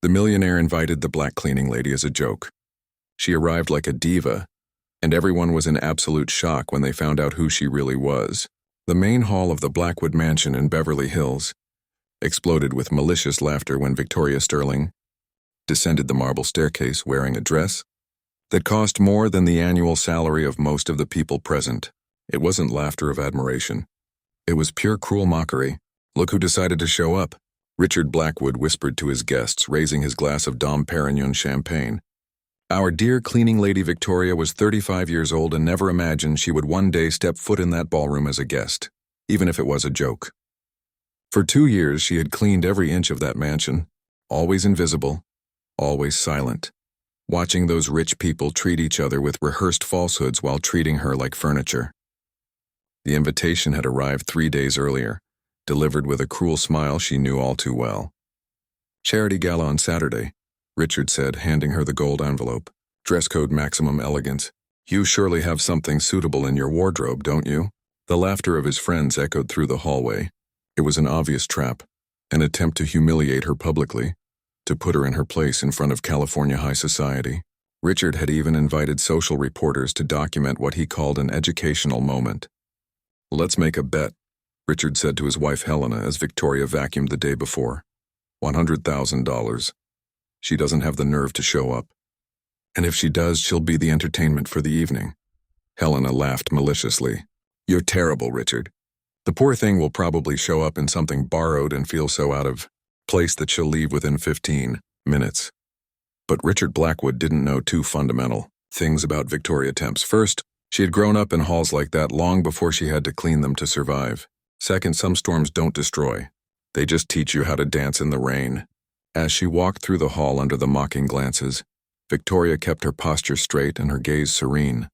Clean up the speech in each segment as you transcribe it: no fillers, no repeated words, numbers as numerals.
The millionaire invited the black cleaning lady as a joke. She arrived like a diva, and everyone was in absolute shock when they found out who she really was. The main hall of the Blackwood mansion in Beverly Hills exploded with malicious laughter when Victoria Sterling descended the marble staircase wearing a dress that cost more than the annual salary of most of the people present. It wasn't laughter of admiration. It was pure cruel mockery. Look who decided to show up. Richard Blackwood whispered to his guests, raising his glass of Dom Perignon champagne. Our dear cleaning lady Victoria was 35 years old and never imagined she would one day step foot in that ballroom as a guest, even if it was a joke. For 2 years she had cleaned every inch of that mansion, always invisible, always silent, watching those rich people treat each other with rehearsed falsehoods while treating her like furniture. The invitation had arrived 3 days earlier, delivered with a cruel smile she knew all too well. "Charity gala on Saturday," Richard said, handing her the gold envelope. "Dress code maximum elegance. You surely have something suitable in your wardrobe, don't you?" The laughter of his friends echoed through the hallway. It was an obvious trap, an attempt to humiliate her publicly, to put her in her place in front of California high society. Richard had even invited social reporters to document what he called an educational moment. "Let's make a bet," Richard said to his wife Helena as Victoria vacuumed the day before. $100,000. She doesn't have the nerve to show up. And if she does, she'll be the entertainment for the evening. Helena laughed maliciously. "You're terrible, Richard. The poor thing will probably show up in something borrowed and feel so out of place that she'll leave within 15 minutes. But Richard Blackwood didn't know two fundamental things about Victoria Temps. First, she had grown up in halls like that long before she had to clean them to survive. Second, some storms don't destroy. They just teach you how to dance in the rain. As she walked through the hall under the mocking glances, Victoria kept her posture straight and her gaze serene,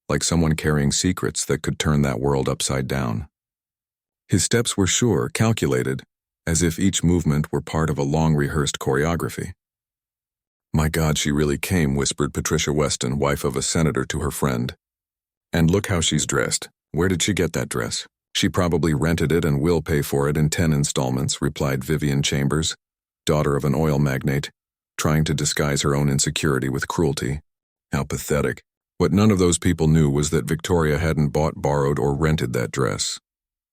like someone carrying secrets that could turn that world upside down. His steps were sure, calculated, as if each movement were part of a long-rehearsed choreography. "My God, she really came," whispered Patricia Weston, wife of a senator, to her friend. "And look how she's dressed. Where did she get that dress?" "She probably rented it and will pay for it in 10 installments," replied Vivian Chambers, daughter of an oil magnate, trying to disguise her own insecurity with cruelty. How pathetic. What none of those people knew was that Victoria hadn't bought, borrowed, or rented that dress.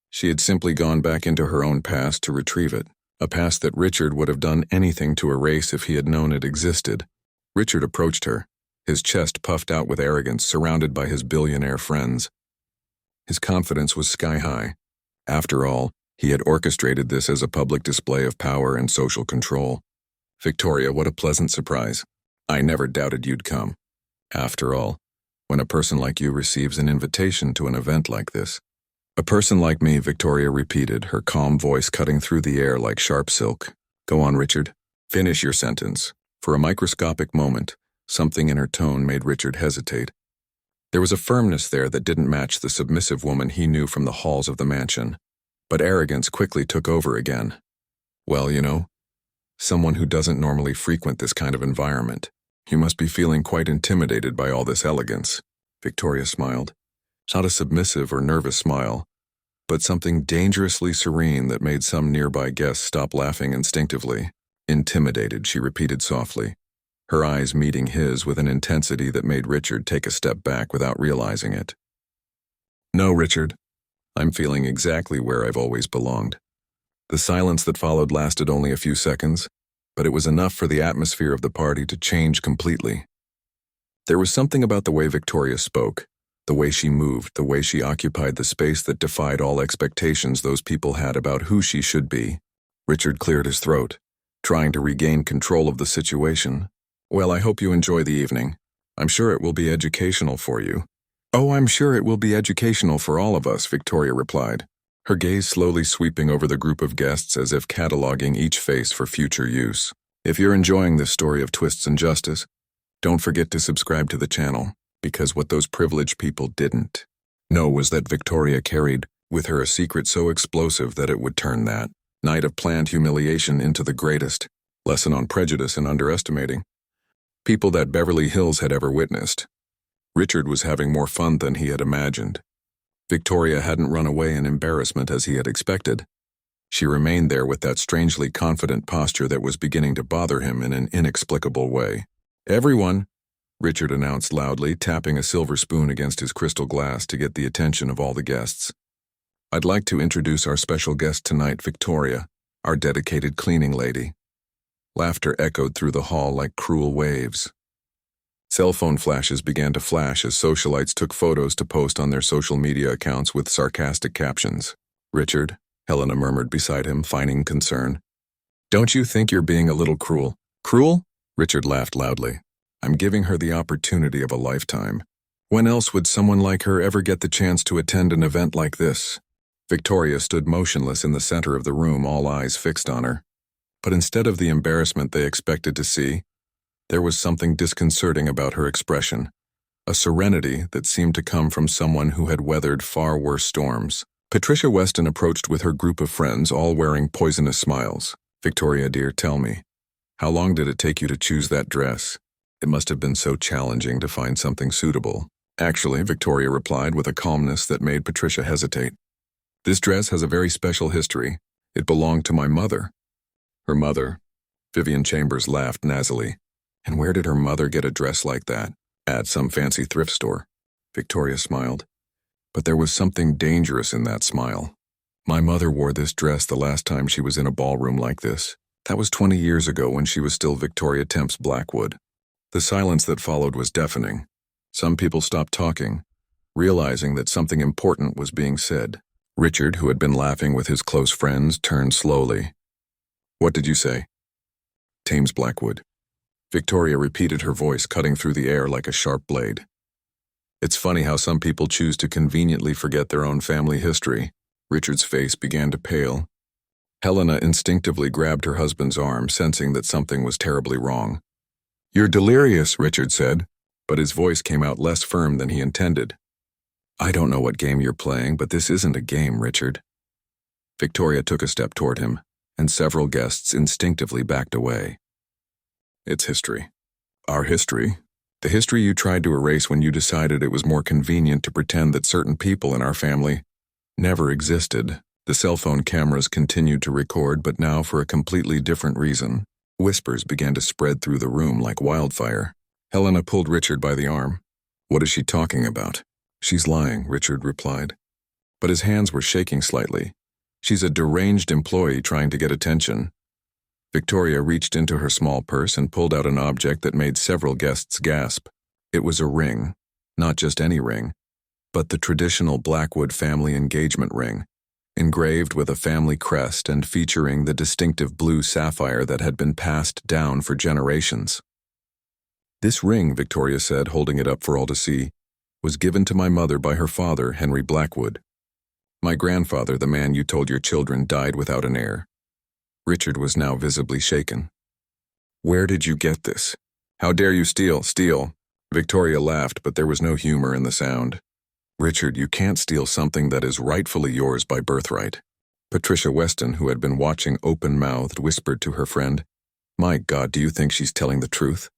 She had simply gone back into her own past to retrieve it, a past that Richard would have done anything to erase if he had known it existed. Richard approached her, his chest puffed out with arrogance, surrounded by his billionaire friends. His confidence was sky-high. After all, he had orchestrated this as a public display of power and social control. "Victoria, what a pleasant surprise. I never doubted you'd come. After all, when a person like you receives an invitation to an event like this." "A person like me," Victoria repeated, her calm voice cutting through the air like sharp silk. "Go on, Richard. Finish your sentence." For a microscopic moment, something in her tone made Richard hesitate. There was a firmness there that didn't match the submissive woman he knew from the halls of the mansion. But arrogance quickly took over again. "Well, you know, someone who doesn't normally frequent this kind of environment. You must be feeling quite intimidated by all this elegance." Victoria smiled. Not a submissive or nervous smile, but something dangerously serene that made some nearby guests stop laughing instinctively. "Intimidated," she repeated softly, her eyes meeting his with an intensity that made Richard take a step back without realizing it. "No, Richard. I'm feeling exactly where I've always belonged." The silence that followed lasted only a few seconds, but it was enough for the atmosphere of the party to change completely. There was something about the way Victoria spoke, the way she moved, the way she occupied the space that defied all expectations those people had about who she should be. Richard cleared his throat, trying to regain control of the situation. "Well, I hope you enjoy the evening. I'm sure it will be educational for you." "Oh, I'm sure it will be educational for all of us," Victoria replied, her gaze slowly sweeping over the group of guests as if cataloging each face for future use. If you're enjoying this story of twists and justice, don't forget to subscribe to the channel, because what those privileged people didn't know was that Victoria carried with her a secret so explosive that it would turn that night of planned humiliation into the greatest lesson on prejudice and underestimating people that Beverly Hills had ever witnessed. Richard was having more fun than he had imagined. Victoria hadn't run away in embarrassment as he had expected. She remained there with that strangely confident posture that was beginning to bother him in an inexplicable way. "Everyone," Richard announced loudly, tapping a silver spoon against his crystal glass to get the attention of all the guests. "I'd like to introduce our special guest tonight, Victoria, our dedicated cleaning lady." Laughter echoed through the hall like cruel waves. Cell phone flashes began to flash as socialites took photos to post on their social media accounts with sarcastic captions. "Richard," Helena murmured beside him, feigning concern. "Don't you think you're being a little cruel?" "Cruel?" Richard laughed loudly. "I'm giving her the opportunity of a lifetime. When else would someone like her ever get the chance to attend an event like this?" Victoria stood motionless in the center of the room, all eyes fixed on her. But instead of the embarrassment they expected to see, there was something disconcerting about her expression, a serenity that seemed to come from someone who had weathered far worse storms. Patricia Weston approached with her group of friends, all wearing poisonous smiles. "Victoria, dear, tell me, how long did it take you to choose that dress? It must have been so challenging to find something suitable." "Actually," Victoria replied with a calmness that made Patricia hesitate, "this dress has a very special history. It belonged to my mother." "Her mother?" Vivian Chambers laughed nasally. "And where did her mother get a dress like that? At some fancy thrift store?" Victoria smiled. But there was something dangerous in that smile. "My mother wore this dress the last time she was in a ballroom like this. That was 20 years ago when she was still Victoria Temp's Blackwood." The silence that followed was deafening. Some people stopped talking, realizing that something important was being said. Richard, who had been laughing with his close friends, turned slowly. "What did you say?" "Thames Blackwood." Victoria repeated, her voice cutting through the air like a sharp blade. "It's funny how some people choose to conveniently forget their own family history." Richard's face began to pale. Helena instinctively grabbed her husband's arm, sensing that something was terribly wrong. "You're delirious," Richard said, but his voice came out less firm than he intended. "I don't know what game you're playing, but this isn't a game, Richard." Victoria took a step toward him, and several guests instinctively backed away. "It's history. Our history. The history you tried to erase when you decided it was more convenient to pretend that certain people in our family never existed." The cell phone cameras continued to record, but now for a completely different reason. Whispers began to spread through the room like wildfire. Helena pulled Richard by the arm. "What is she talking about?" "She's lying," Richard replied. But his hands were shaking slightly. "She's a deranged employee trying to get attention." Victoria reached into her small purse and pulled out an object that made several guests gasp. It was a ring. Not just any ring, but the traditional Blackwood family engagement ring, engraved with a family crest and featuring the distinctive blue sapphire that had been passed down for generations. "This ring," Victoria said, holding it up for all to see, "was given to my mother by her father, Henry Blackwood. My grandfather, the man you told your children, died without an heir." Richard was now visibly shaken. "Where did you get this? How dare you steal?" "Steal?" Victoria laughed, but there was no humor in the sound. "Richard, you can't steal something that is rightfully yours by birthright." Patricia Weston, who had been watching open-mouthed, whispered to her friend, "My God, do you think she's telling the truth?"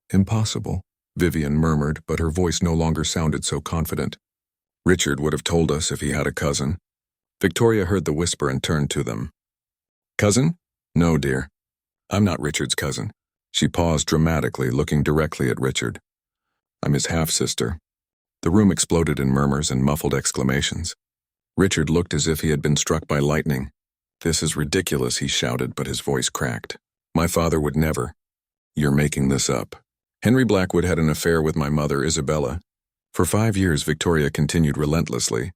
"Impossible," Vivian murmured, but her voice no longer sounded so confident. "Richard would have told us if he had a cousin." Victoria heard the whisper and turned to them. "Cousin? No, dear. I'm not Richard's cousin." She paused dramatically, looking directly at Richard. "I'm his half-sister." The room exploded in murmurs and muffled exclamations. Richard looked as if he had been struck by lightning. "This is ridiculous," he shouted, but his voice cracked. "My father would never." "You're making this up. Henry Blackwood had an affair with my mother, Isabella. For 5 years," Victoria continued relentlessly.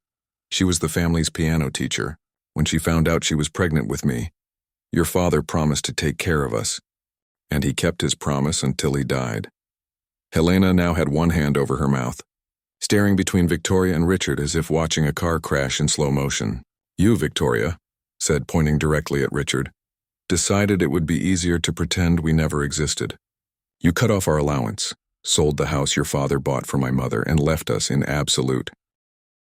"She was the family's piano teacher. When she found out she was pregnant with me, your father promised to take care of us. And he kept his promise until he died." Helena now had one hand over her mouth, staring between Victoria and Richard as if watching a car crash in slow motion. "You, Victoria," said, pointing directly at Richard, "decided it would be easier to pretend we never existed. You cut off our allowance, sold the house your father bought for my mother, and left us in absolute